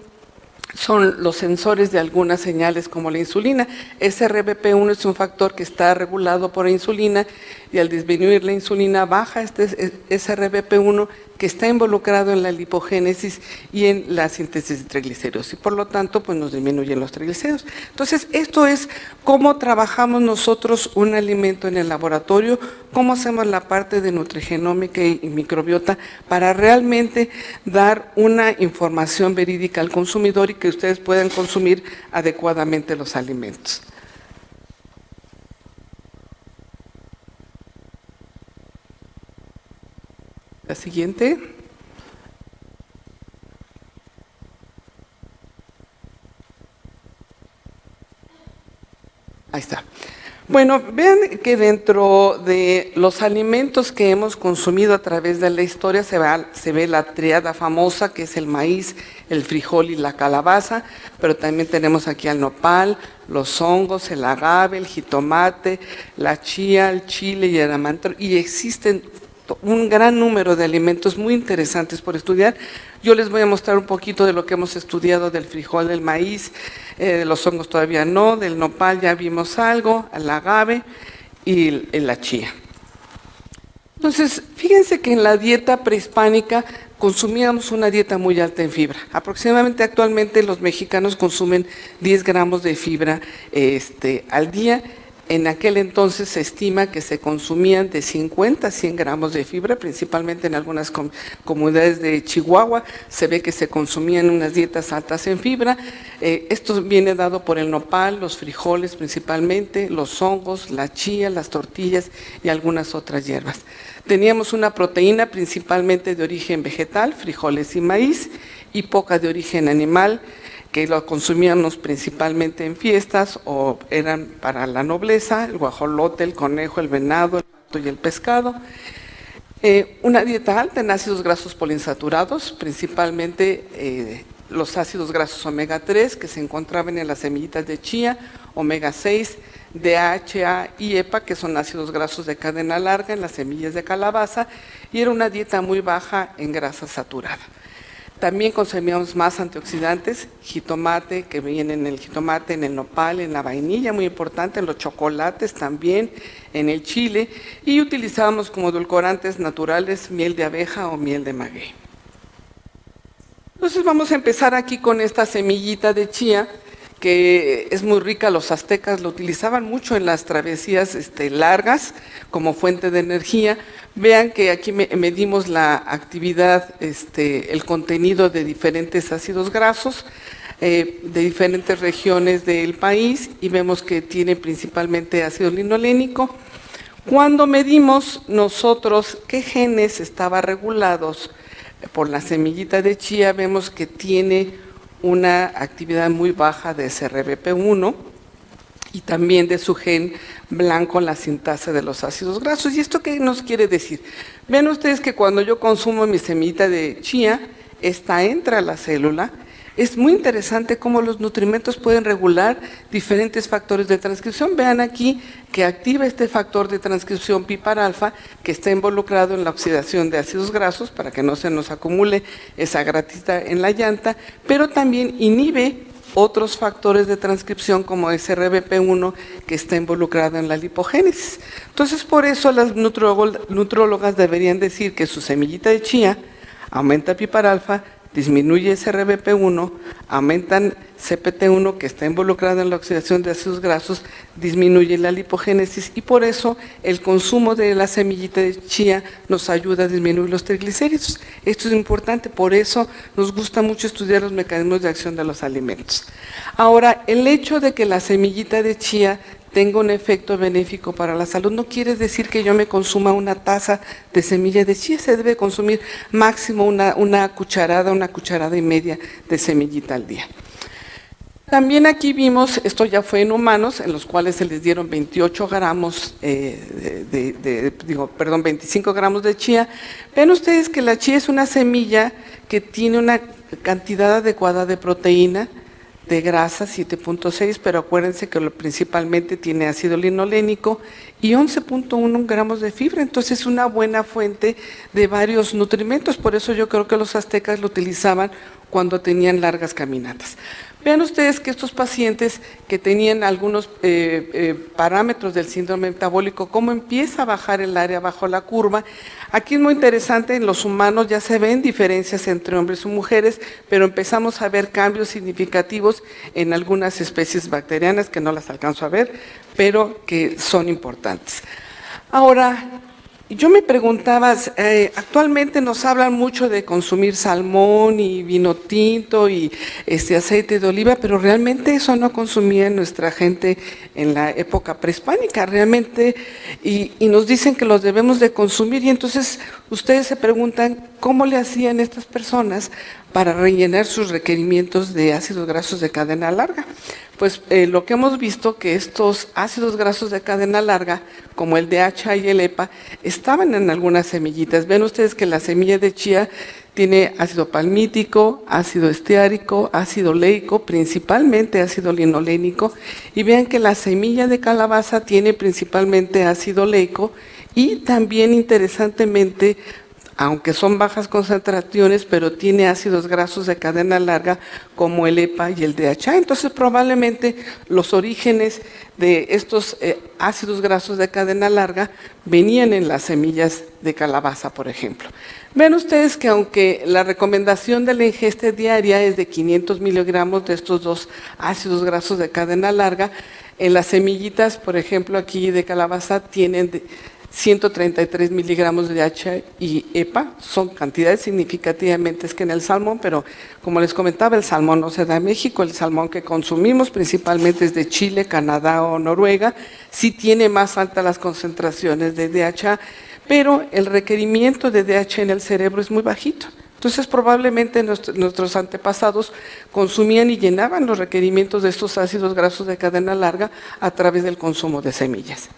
son los sensores de algunas señales como la insulina. SRBP1 es un factor que está regulado por la insulina y al disminuir la insulina baja este SRBP1 que está involucrado en la lipogénesis y en la síntesis de triglicéridos y por lo tanto pues nos disminuyen los triglicéridos. Entonces esto es cómo trabajamos nosotros un alimento en el laboratorio, cómo hacemos la parte de nutrigenómica y microbiota para realmente dar una información verídica al consumidor y que ustedes puedan consumir adecuadamente los alimentos. La siguiente. Ahí está. Bueno, vean que dentro de los alimentos que hemos consumido a través de la historia se ve la tríada famosa que es el maíz, el frijol y la calabaza, pero también tenemos aquí al nopal, los hongos, el agave, el jitomate, la chía, el chile y el amaranto, y existen un gran número de alimentos muy interesantes por estudiar. Yo les voy a mostrar un poquito de lo que hemos estudiado del frijol, del maíz, de los hongos todavía no, del nopal ya vimos algo, el agave y la chía. Entonces, fíjense que en la dieta prehispánica consumíamos una dieta muy alta en fibra. Aproximadamente actualmente los mexicanos consumen 10 gramos de fibra al día. En aquel entonces se estima que se consumían de 50 a 100 gramos de fibra, principalmente en algunas comunidades de Chihuahua, se ve que se consumían unas dietas altas en fibra. Esto viene dado por el nopal, los frijoles principalmente, los hongos, la chía, las tortillas y algunas otras hierbas. Teníamos una proteína principalmente de origen vegetal, frijoles y maíz, y poca de origen animal, que lo consumíamos principalmente en fiestas o eran para la nobleza, el guajolote, el conejo, el venado, el pato y el pescado. Una dieta alta en ácidos grasos poliinsaturados, principalmente los ácidos grasos omega 3 que se encontraban en las semillitas de chía, omega 6, DHA y EPA, que son ácidos grasos de cadena larga en las semillas de calabaza, y era una dieta muy baja en grasa saturada. También consumíamos más antioxidantes, jitomate, que vienen en el jitomate, en el nopal, en la vainilla, muy importante, en los chocolates también, en el chile, y utilizábamos como edulcorantes naturales miel de abeja o miel de maguey. Entonces vamos a empezar aquí con esta semillita de chía, que es muy rica, los aztecas lo utilizaban mucho en las travesías largas como fuente de energía. Vean que aquí medimos la actividad, el contenido de diferentes ácidos grasos de diferentes regiones del país y vemos que tiene principalmente ácido linolénico. Cuando medimos nosotros qué genes estaban regulados por la semillita de chía, vemos que tiene una actividad muy baja de SRBP1 y también de su gen blanco en la sintasa de los ácidos grasos. ¿Y esto qué nos quiere decir? Ven ustedes que cuando yo consumo mi semillita de chía, esta entra a la célula. Es muy interesante cómo los nutrimentos pueden regular diferentes factores de transcripción. Vean aquí que activa este factor de transcripción PIPAR-alfa que está involucrado en la oxidación de ácidos grasos para que no se nos acumule esa gratita en la llanta, pero también inhibe otros factores de transcripción como SRBP1 que está involucrado en la lipogénesis. Entonces, por eso las nutriólogas deberían decir que su semillita de chía aumenta PIPAR-alfa, disminuye SRBP1, aumentan CPT1 que está involucrado en la oxidación de ácidos grasos, disminuye la lipogénesis y por eso el consumo de la semillita de chía nos ayuda a disminuir los triglicéridos. Esto es importante, por eso nos gusta mucho estudiar los mecanismos de acción de los alimentos. Ahora, el hecho de que la semillita de chía tenga un efecto benéfico para la salud no quiere decir que yo me consuma una taza de semilla de chía, se debe consumir máximo una cucharada y media de semillita al día. También aquí vimos, esto ya fue en humanos, en los cuales se les dieron 28 gramos, 25 gramos de chía. Ven ustedes que la chía es una semilla que tiene una cantidad adecuada de proteína, de grasa, 7.6, pero acuérdense que principalmente tiene ácido linolénico y 11.1 gramos de fibra, entonces es una buena fuente de varios nutrimentos, por eso yo creo que los aztecas lo utilizaban cuando tenían largas caminatas. Vean ustedes que estos pacientes que tenían algunos parámetros del síndrome metabólico, cómo empieza a bajar el área bajo la curva. Aquí es muy interesante, en los humanos ya se ven diferencias entre hombres y mujeres, pero empezamos a ver cambios significativos en algunas especies bacterianas que no las alcanzo a ver, pero que son importantes. Ahora, yo me preguntaba, actualmente nos hablan mucho de consumir salmón y vino tinto y aceite de oliva, pero realmente eso no consumía nuestra gente en la época prehispánica, realmente, y nos dicen que los debemos de consumir, y entonces ustedes se preguntan cómo le hacían estas personas para rellenar sus requerimientos de ácidos grasos de cadena larga. Pues lo que hemos visto que estos ácidos grasos de cadena larga, como el DHA y el EPA, estaban en algunas semillitas. Ven ustedes que la semilla de chía tiene ácido palmítico, ácido esteárico, ácido leico, principalmente ácido linolénico, y vean que la semilla de calabaza tiene principalmente ácido leico y también interesantemente, aunque son bajas concentraciones, pero tiene ácidos grasos de cadena larga como el EPA y el DHA. Entonces probablemente los orígenes de estos ácidos grasos de cadena larga venían en las semillas de calabaza, por ejemplo. Ven ustedes que aunque la recomendación de la ingesta diaria es de 500 miligramos de estos dos ácidos grasos de cadena larga, en las semillitas, por ejemplo, aquí de calabaza tienen 133 miligramos de DHA y EPA, son cantidades significativamente que en el salmón, pero como les comentaba, el salmón no se da en México, el salmón que consumimos principalmente es de Chile, Canadá o Noruega, sí tiene más altas las concentraciones de DHA, pero el requerimiento de DHA en el cerebro es muy bajito. Entonces probablemente nuestros antepasados consumían y llenaban los requerimientos de estos ácidos grasos de cadena larga a través del consumo de semillas.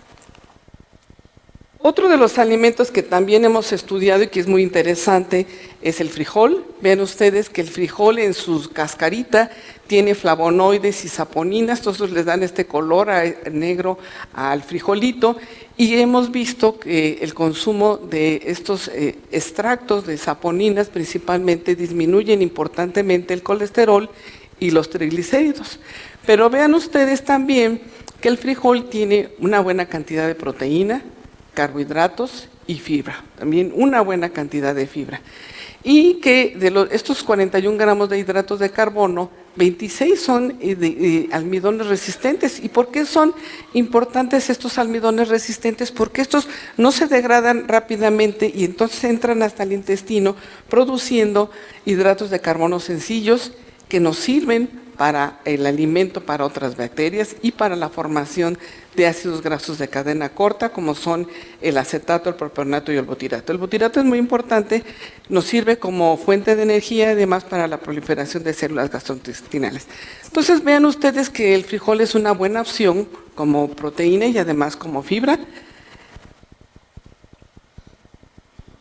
Otro de los alimentos que también hemos estudiado y que es muy interesante es el frijol. Vean ustedes que el frijol en su cascarita tiene flavonoides y saponinas, entonces les dan este color negro al frijolito, y hemos visto que el consumo de estos extractos de saponinas principalmente disminuyen importantemente el colesterol y los triglicéridos. Pero vean ustedes también que el frijol tiene una buena cantidad de proteína, carbohidratos y fibra, también una buena cantidad de fibra. Y que de estos 41 gramos de hidratos de carbono, 26 son de almidones resistentes. ¿Y por qué son importantes estos almidones resistentes? Porque estos no se degradan rápidamente y entonces entran hasta el intestino produciendo hidratos de carbono sencillos que nos sirven para el alimento para otras bacterias y para la formación de ácidos grasos de cadena corta, como son el acetato, el propionato y el butirato. El butirato es muy importante, nos sirve como fuente de energía, además para la proliferación de células gastrointestinales. Entonces vean ustedes que el frijol es una buena opción como proteína y además como fibra.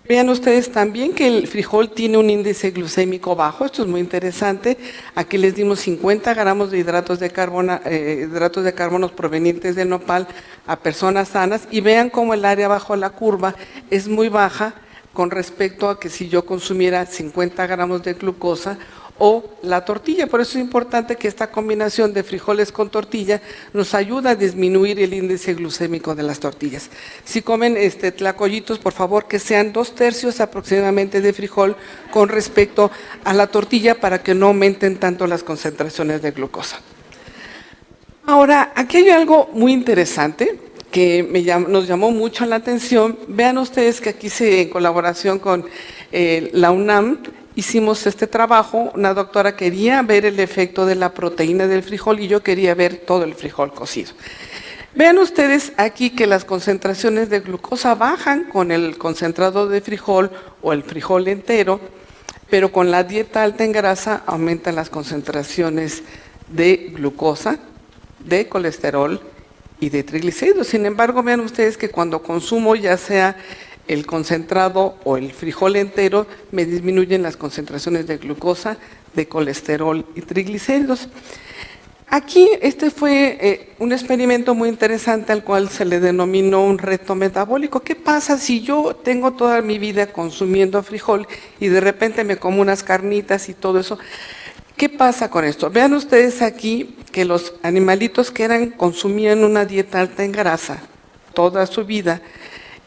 Vean ustedes también que el frijol tiene un índice glucémico bajo, esto es muy interesante. Aquí les dimos 50 gramos de hidratos de carbono provenientes de nopal a personas sanas y vean cómo el área bajo la curva es muy baja con respecto a que si yo consumiera 50 gramos de glucosa o la tortilla. Por eso es importante que esta combinación de frijoles con tortilla nos ayuda a disminuir el índice glucémico de las tortillas. Si comen tlacoyitos, por favor que sean 2/3 aproximadamente de frijol con respecto a la tortilla para que no aumenten tanto las concentraciones de glucosa. Ahora, aquí hay algo muy interesante que nos llamó mucho la atención. Vean ustedes que aquí en colaboración con la UNAM, hicimos este trabajo. Una doctora quería ver el efecto de la proteína del frijol y yo quería ver todo el frijol cocido. Vean ustedes aquí que las concentraciones de glucosa bajan con el concentrado de frijol o el frijol entero, pero con la dieta alta en grasa aumentan las concentraciones de glucosa, de colesterol y de triglicéridos. Sin embargo, vean ustedes que cuando consumo ya sea el concentrado o el frijol entero, me disminuyen las concentraciones de glucosa, de colesterol y triglicéridos. Aquí este fue un experimento muy interesante al cual se le denominó un reto metabólico. ¿Qué pasa si yo tengo toda mi vida consumiendo frijol y de repente me como unas carnitas y todo eso? ¿Qué pasa con esto? Vean ustedes aquí que los animalitos que consumían una dieta alta en grasa toda su vida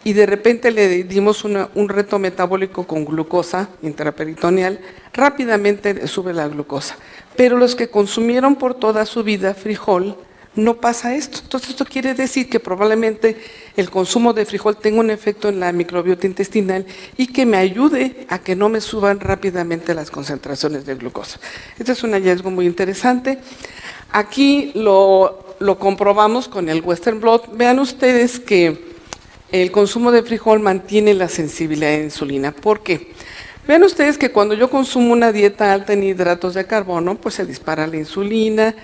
y de repente le dimos un reto metabólico con glucosa intraperitoneal, rápidamente sube la glucosa. Pero los que consumieron por toda su vida frijol, no pasa esto. Entonces esto quiere decir que probablemente el consumo de frijol tenga un efecto en la microbiota intestinal y que me ayude a que no me suban rápidamente las concentraciones de glucosa. Este es un hallazgo muy interesante. Aquí lo comprobamos con el Western blot. Vean ustedes que el consumo de frijol mantiene la sensibilidad a la insulina. ¿Por qué? Vean ustedes que cuando yo consumo una dieta alta en hidratos de carbono, pues se dispara la insulina,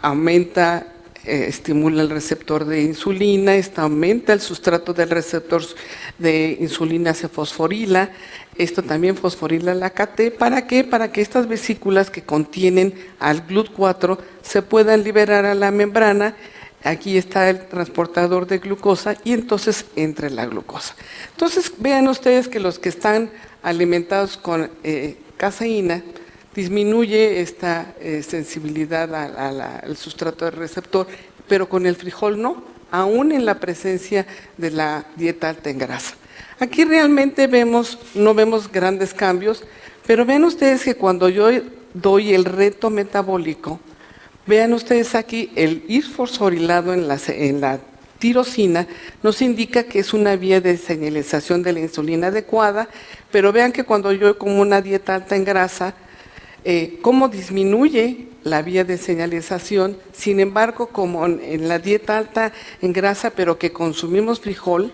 aumenta, estimula el receptor de insulina, aumenta el sustrato del receptor de insulina, se fosforila, esto también fosforila la KT. ¿Para qué? Para que estas vesículas que contienen al GLUT4 se puedan liberar a la membrana. Aquí está el transportador de glucosa y entonces entra la glucosa. Entonces vean ustedes que los que están alimentados con caseína disminuye esta sensibilidad al sustrato del receptor, pero con el frijol no, aún en la presencia de la dieta alta en grasa. Aquí realmente no vemos grandes cambios, pero vean ustedes que cuando yo doy el reto metabólico, vean ustedes aquí, el ir fosforilado en la tirosina nos indica que es una vía de señalización de la insulina adecuada, pero vean que cuando yo como una dieta alta en grasa, cómo disminuye la vía de señalización. Sin embargo, como en la dieta alta en grasa, pero que consumimos frijol,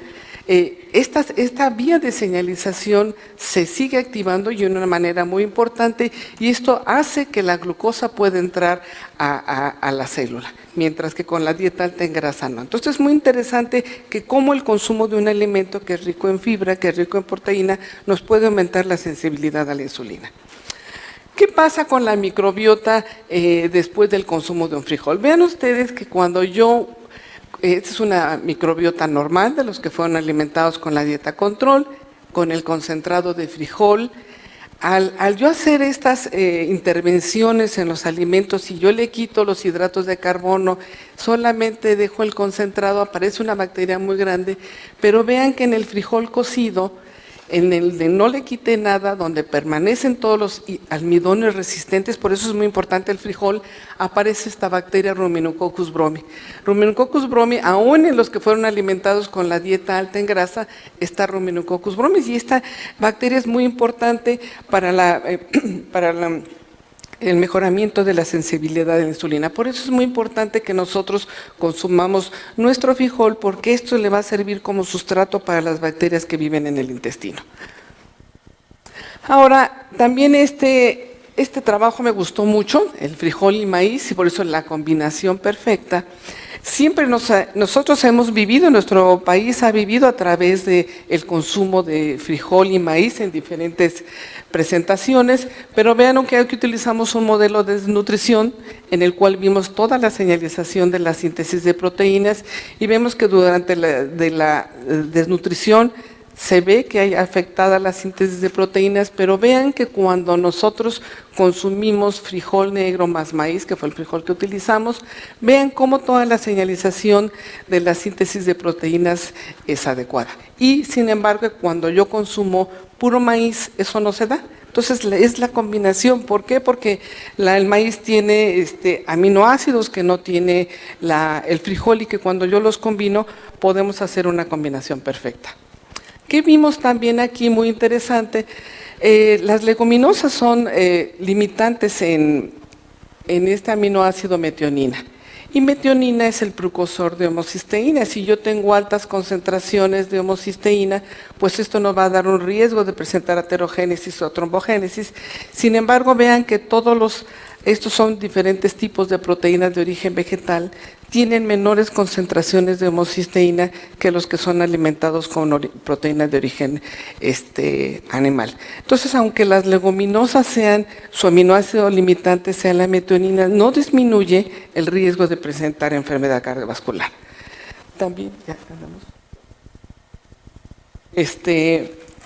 esta vía de señalización se sigue activando y de una manera muy importante, y esto hace que la glucosa pueda entrar a la célula, mientras que con la dieta alta en grasa no. Entonces es muy interesante que cómo el consumo de un alimento que es rico en fibra, que es rico en proteína, nos puede aumentar la sensibilidad a la insulina. ¿Qué pasa con la microbiota después del consumo de un frijol? Vean ustedes que cuando esta es una microbiota normal de los que fueron alimentados con la dieta control, con el concentrado de frijol. Al yo hacer estas intervenciones en los alimentos y yo le quito los hidratos de carbono, solamente dejo el concentrado, aparece una bacteria muy grande, pero vean que en el frijol cocido, en el de no le quite nada, donde permanecen todos los almidones resistentes, por eso es muy importante el frijol, aparece esta bacteria Ruminococcus bromi. Ruminococcus bromi, aún en los que fueron alimentados con la dieta alta en grasa, está Ruminococcus bromi, y esta bacteria es muy importante para el mejoramiento de la sensibilidad de la insulina. Por eso es muy importante que nosotros consumamos nuestro frijol, porque esto le va a servir como sustrato para las bacterias que viven en el intestino. Ahora, también este trabajo me gustó mucho, el frijol y maíz, y por eso la combinación perfecta. Siempre nosotros hemos vivido, nuestro país ha vivido a través del consumo de frijol y maíz en diferentes presentaciones, pero vean que aquí utilizamos un modelo de desnutrición en el cual vimos toda la señalización de la síntesis de proteínas y vemos que durante la desnutrición se ve que hay afectada la síntesis de proteínas, pero vean que cuando nosotros consumimos frijol negro más maíz, que fue el frijol que utilizamos, vean cómo toda la señalización de la síntesis de proteínas es adecuada. Y sin embargo, cuando yo consumo puro maíz, eso no se da. Entonces es la combinación. ¿Por qué? Porque el maíz tiene aminoácidos que no tiene el frijol, y que cuando yo los combino podemos hacer una combinación perfecta. ¿Qué vimos también aquí muy interesante? Las leguminosas son limitantes en este aminoácido metionina. Y metionina es el precursor de homocisteína. Si yo tengo altas concentraciones de homocisteína, pues esto nos va a dar un riesgo de presentar aterogénesis o trombogénesis. Sin embargo, vean que todos los estos son diferentes tipos de proteínas de origen vegetal, tienen menores concentraciones de homocisteína que los que son alimentados con proteínas de origen animal. Entonces, aunque las leguminosas su aminoácido limitante sea la metionina, no disminuye el riesgo de presentar enfermedad cardiovascular. También, ya andamos.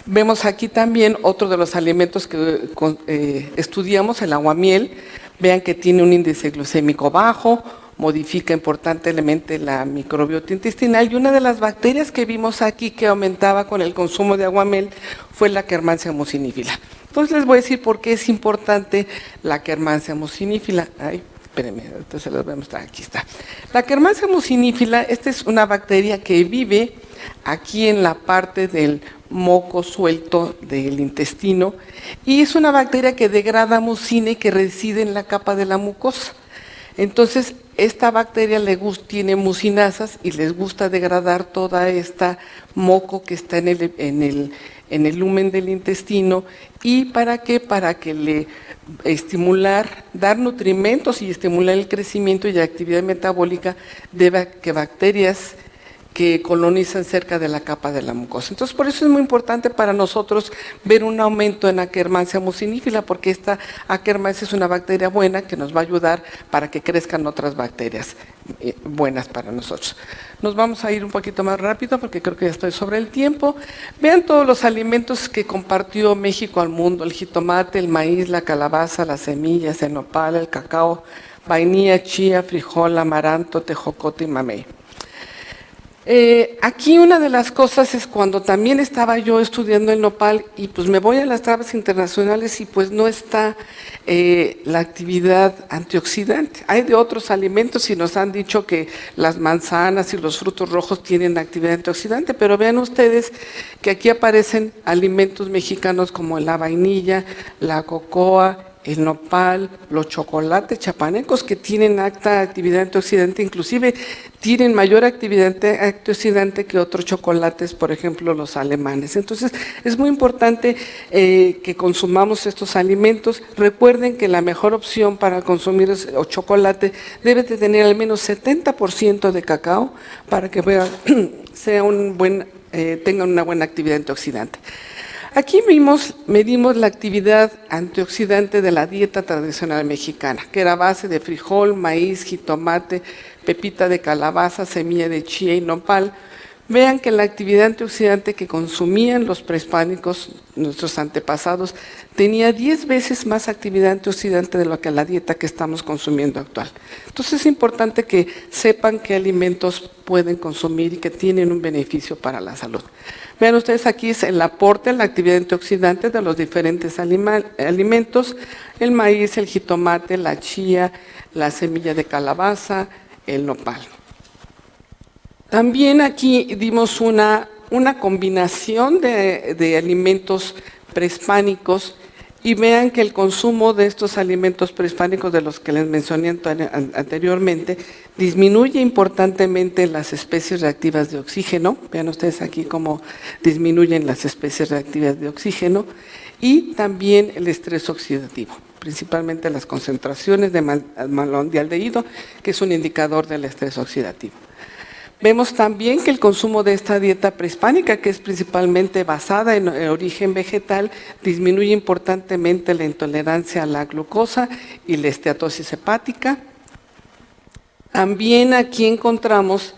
Vemos aquí también otro de los alimentos que estudiamos, el aguamiel. Vean que tiene un índice glucémico bajo, modifica importantemente la microbiota intestinal, y una de las bacterias que vimos aquí que aumentaba con el consumo de aguamiel fue la Akkermansia mucinífila. Entonces les voy a decir por qué es importante la Akkermansia mucinífila. Ay, espérenme, ahorita se las voy a mostrar, aquí está. La Akkermansia mucinífila, esta es una bacteria que vive aquí en la parte del moco suelto del intestino, y es una bacteria que degrada mucina y que reside en la capa de la mucosa. Entonces, esta bacteria tiene mucinasas y les gusta degradar toda esta moco que está en el lumen del intestino. ¿Y para qué? Para que dar nutrimentos y estimular el crecimiento y la actividad metabólica de bacterias que colonizan cerca de la capa de la mucosa. Entonces, por eso es muy importante para nosotros ver un aumento en Akkermansia mucinífila, porque esta Akkermansia es una bacteria buena que nos va a ayudar para que crezcan otras bacterias buenas para nosotros. Nos vamos a ir un poquito más rápido porque creo que ya estoy sobre el tiempo. Vean todos los alimentos que compartió México al mundo: el jitomate, el maíz, la calabaza, las semillas, el nopal, el cacao, vainilla, chía, frijol, amaranto, tejocote y mamey. Aquí una de las cosas es cuando también estaba yo estudiando el nopal y pues me voy a las tablas internacionales y pues no está la actividad antioxidante. Hay de otros alimentos y nos han dicho que las manzanas y los frutos rojos tienen actividad antioxidante, pero vean ustedes que aquí aparecen alimentos mexicanos como la vainilla, la cocoa, el nopal, los chocolates chapanecos, que tienen alta actividad antioxidante, inclusive tienen mayor actividad antioxidante que otros chocolates, por ejemplo los alemanes. Entonces es muy importante que consumamos estos alimentos. Recuerden que la mejor opción para consumir chocolate debe de tener al menos 70% de cacao para que tenga una buena actividad antioxidante. Aquí medimos la actividad antioxidante de la dieta tradicional mexicana, que era a base de frijol, maíz, jitomate, pepita de calabaza, semilla de chía y nopal. Vean que la actividad antioxidante que consumían los prehispánicos, nuestros antepasados, tenía 10 veces más actividad antioxidante de lo que la dieta que estamos consumiendo actual. Entonces es importante que sepan qué alimentos pueden consumir y que tienen un beneficio para la salud. Vean ustedes, aquí es el aporte, la actividad antioxidante de los diferentes alimentos: el maíz, el jitomate, la chía, la semilla de calabaza, el nopal. También aquí dimos una combinación de alimentos prehispánicos, y vean que el consumo de estos alimentos prehispánicos, de los que les mencioné anteriormente, disminuye importantemente las especies reactivas de oxígeno. Vean ustedes aquí cómo disminuyen las especies reactivas de oxígeno, y también el estrés oxidativo, principalmente las concentraciones de malondialdehído, que es un indicador del estrés oxidativo. Vemos también que el consumo de esta dieta prehispánica, que es principalmente basada en origen vegetal, disminuye importantemente la intolerancia a la glucosa y la esteatosis hepática. También aquí encontramos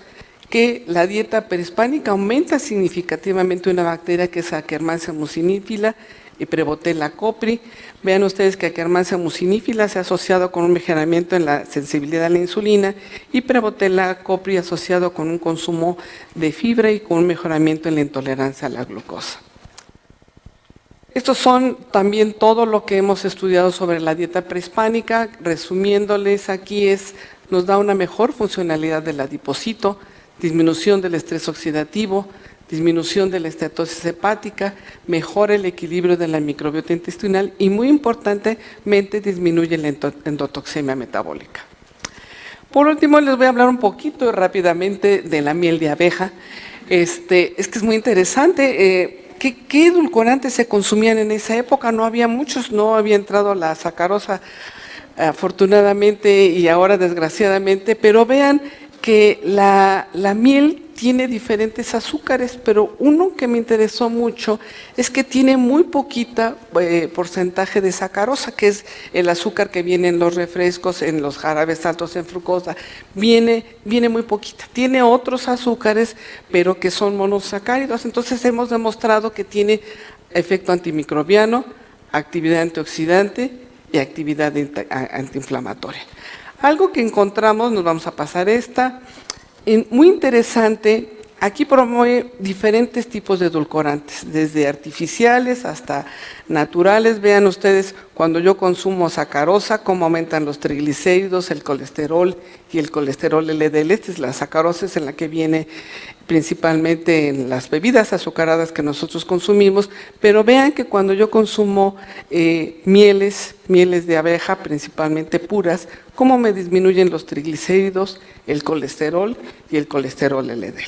que la dieta prehispánica aumenta significativamente una bacteria que es Akkermansia mucinífila y Prevotella copri. Vean ustedes que Akkermansia mucinífila se ha asociado con un mejoramiento en la sensibilidad a la insulina, y Prevotella copri asociado con un consumo de fibra y con un mejoramiento en la intolerancia a la glucosa. Estos son también todo lo que hemos estudiado sobre la dieta prehispánica. Resumiéndoles, aquí nos da una mejor funcionalidad del adipocito, disminución del estrés oxidativo, disminución de la esteatosis hepática, mejora el equilibrio de la microbiota intestinal y, muy importantemente, disminuye la endotoxemia metabólica. Por último, les voy a hablar un poquito rápidamente de la miel de abeja. Es que es muy interesante. ¿Qué edulcorantes se consumían en esa época? No había muchos, no había entrado la sacarosa afortunadamente y ahora desgraciadamente, pero vean que la miel tiene diferentes azúcares, pero uno que me interesó mucho es que tiene muy poquita porcentaje de sacarosa, que es el azúcar que viene en los refrescos, en los jarabes altos en fructosa, viene muy poquita. Tiene otros azúcares, pero que son monosacáridos, entonces hemos demostrado que tiene efecto antimicrobiano, actividad antioxidante y actividad antiinflamatoria. Algo que encontramos, nos vamos a pasar esta, muy interesante, aquí promueve diferentes tipos de edulcorantes, desde artificiales hasta naturales. Vean ustedes, cuando yo consumo sacarosa, cómo aumentan los triglicéridos, el colesterol y el colesterol LDL. Esta es la sacarosa, es en la que viene principalmente en las bebidas azucaradas que nosotros consumimos, pero vean que cuando yo consumo mieles de abeja, principalmente puras, cómo me disminuyen los triglicéridos, el colesterol y el colesterol LDL.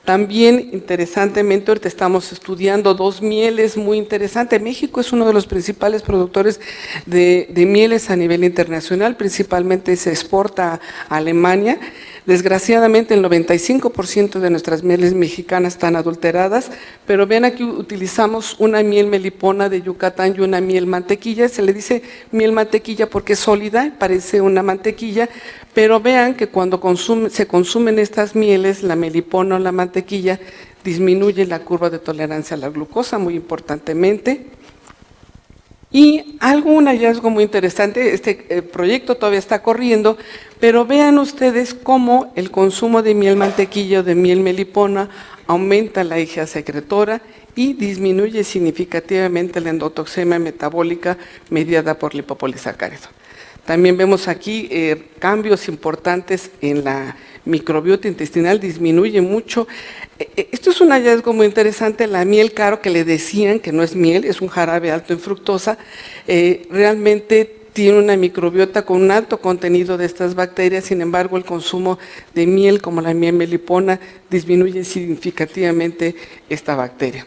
También, interesantemente, ahorita estamos estudiando dos mieles muy interesantes. México es uno de los principales productores de mieles a nivel internacional, principalmente se exporta a Alemania. Desgraciadamente, el 95% de nuestras mieles mexicanas están adulteradas, pero vean aquí utilizamos una miel melipona de Yucatán y una miel mantequilla. Se le dice miel mantequilla porque es sólida, parece una mantequilla, pero vean que cuando se consumen estas mieles, la melipona o la mantequilla, disminuye la curva de tolerancia a la glucosa muy importantemente. Y un hallazgo muy interesante, este proyecto todavía está corriendo, pero vean ustedes cómo el consumo de miel mantequilla o de miel melipona aumenta la IgA secretora y disminuye significativamente la endotoxemia metabólica mediada por lipopolisacárido. También vemos aquí cambios importantes en la microbiota intestinal, disminuye mucho. Esto es un hallazgo muy interesante, la miel caro que le decían que no es miel, es un jarabe alto en fructosa, realmente tiene una microbiota con un alto contenido de estas bacterias, sin embargo el consumo de miel como la miel melipona disminuye significativamente esta bacteria.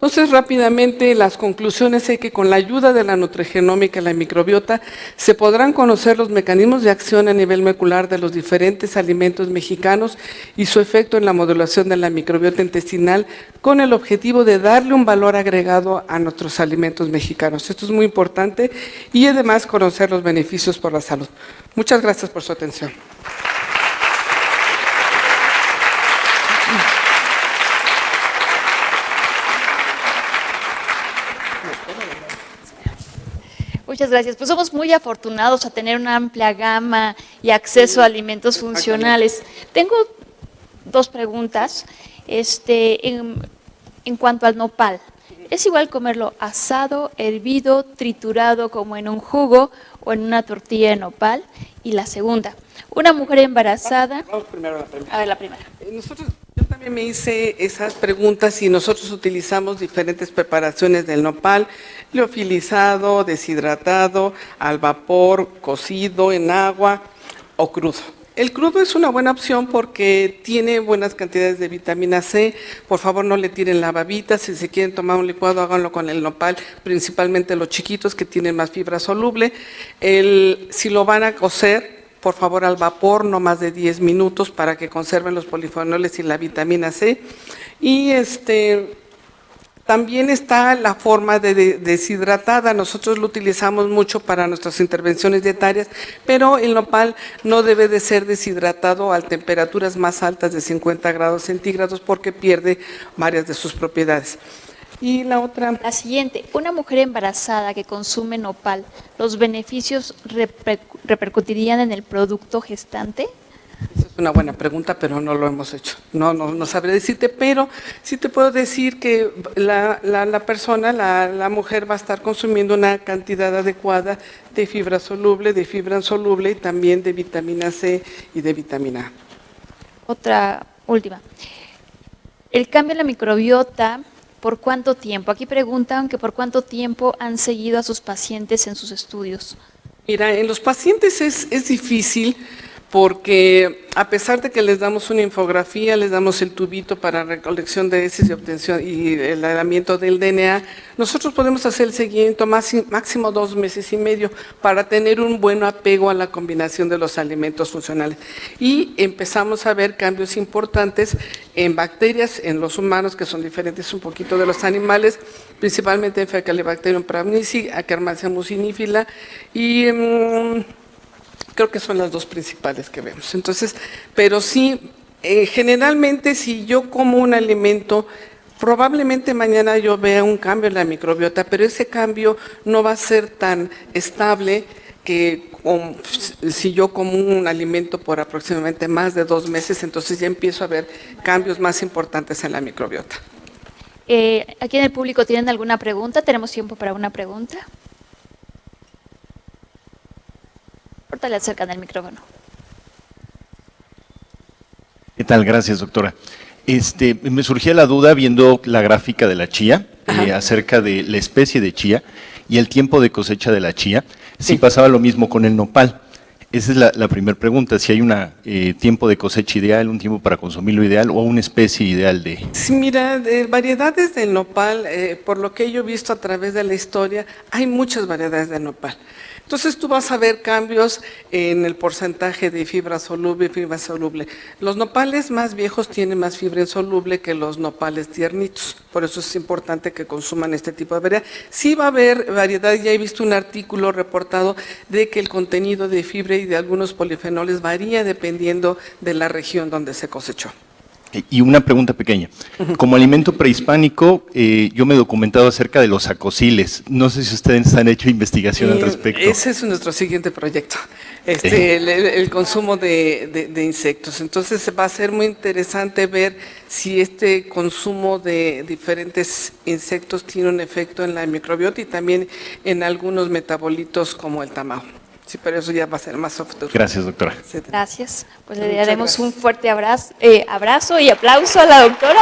Entonces, rápidamente, las conclusiones es que con la ayuda de la nutrigenómica y la microbiota se podrán conocer los mecanismos de acción a nivel molecular de los diferentes alimentos mexicanos y su efecto en la modulación de la microbiota intestinal con el objetivo de darle un valor agregado a nuestros alimentos mexicanos. Esto es muy importante y además conocer los beneficios por la salud. Muchas gracias por su atención. Muchas gracias. Pues somos muy afortunados a tener una amplia gama y acceso a alimentos funcionales. Tengo dos preguntas. En cuanto al nopal, ¿es igual comerlo asado, hervido, triturado como en un jugo o en una tortilla de nopal? Y la segunda, una mujer embarazada… Vamos primero a la primera. A ver, la primera. Yo también me hice esas preguntas y nosotros utilizamos diferentes preparaciones del nopal, liofilizado, deshidratado, al vapor, cocido en agua o crudo. El crudo es una buena opción porque tiene buenas cantidades de vitamina C. Por favor, no le tiren la babita. Si se quieren tomar un licuado, háganlo con el nopal, principalmente los chiquitos que tienen más fibra soluble. Si lo van a cocer, por favor al vapor, no más de 10 minutos para que conserven los polifenoles y la vitamina C. Y también está la forma de deshidratada, nosotros lo utilizamos mucho para nuestras intervenciones dietarias, pero el nopal no debe de ser deshidratado a temperaturas más altas de 50 grados centígrados porque pierde varias de sus propiedades. Y la otra… La siguiente, una mujer embarazada que consume nopal, ¿los beneficios repercutirían en el producto gestante? Esa es una buena pregunta, pero no lo hemos hecho. No sabré decirte, pero sí te puedo decir que la persona, la mujer va a estar consumiendo una cantidad adecuada de fibra soluble, de fibra insoluble y también de vitamina C y de vitamina A. Otra última. El cambio en la microbiota, ¿por cuánto tiempo? Aquí preguntan que por cuánto tiempo han seguido a sus pacientes en sus estudios. Mira, en los pacientes es difícil porque a pesar de que les damos una infografía, les damos el tubito para recolección de heces y obtención y el aislamiento del DNA, nosotros podemos hacer el seguimiento máximo 2 meses y medio para tener un buen apego a la combinación de los alimentos funcionales. Y empezamos a ver cambios importantes en bacterias, en los humanos, que son diferentes un poquito de los animales, principalmente en Faecalibacterium pramnici, Akkermansia mucinífila y creo que son las dos principales que vemos. Entonces, pero sí, generalmente si yo como un alimento, probablemente mañana yo vea un cambio en la microbiota, pero ese cambio no va a ser tan estable que si yo como un alimento por aproximadamente más de 2 meses, entonces ya empiezo a ver cambios más importantes en la microbiota. ¿Aquí en el público tienen alguna pregunta? ¿Tenemos tiempo para una pregunta? Ahorita le acercan el micrófono. ¿Qué tal? Gracias, doctora. Me surgía la duda viendo la gráfica de la chía, acerca de la especie de chía y el tiempo de cosecha de la chía, si pasaba lo mismo con el nopal. Esa es la primera pregunta, si hay un tiempo de cosecha ideal, un tiempo para consumirlo ideal o una especie ideal de... Sí, mira, de variedades del nopal, por lo que yo he visto a través de la historia, hay muchas variedades de nopal. Entonces tú vas a ver cambios en el porcentaje de fibra soluble y fibra insoluble. Los nopales más viejos tienen más fibra insoluble que los nopales tiernitos, por eso es importante que consuman este tipo de variedad. Sí va a haber variedad, ya he visto un artículo reportado de que el contenido de fibra y de algunos polifenoles varía dependiendo de la región donde se cosechó. Y una pregunta pequeña. Como alimento prehispánico, yo me he documentado acerca de los acosiles. No sé si ustedes han hecho investigación al respecto. Ese es nuestro siguiente proyecto, el consumo de insectos. Entonces va a ser muy interesante ver si este consumo de diferentes insectos tiene un efecto en la microbiota y también en algunos metabolitos como el tamaño. Sí, pero eso ya va a ser más soft. Gracias, doctora. Gracias. Pues le daremos un fuerte abrazo y aplauso a la doctora.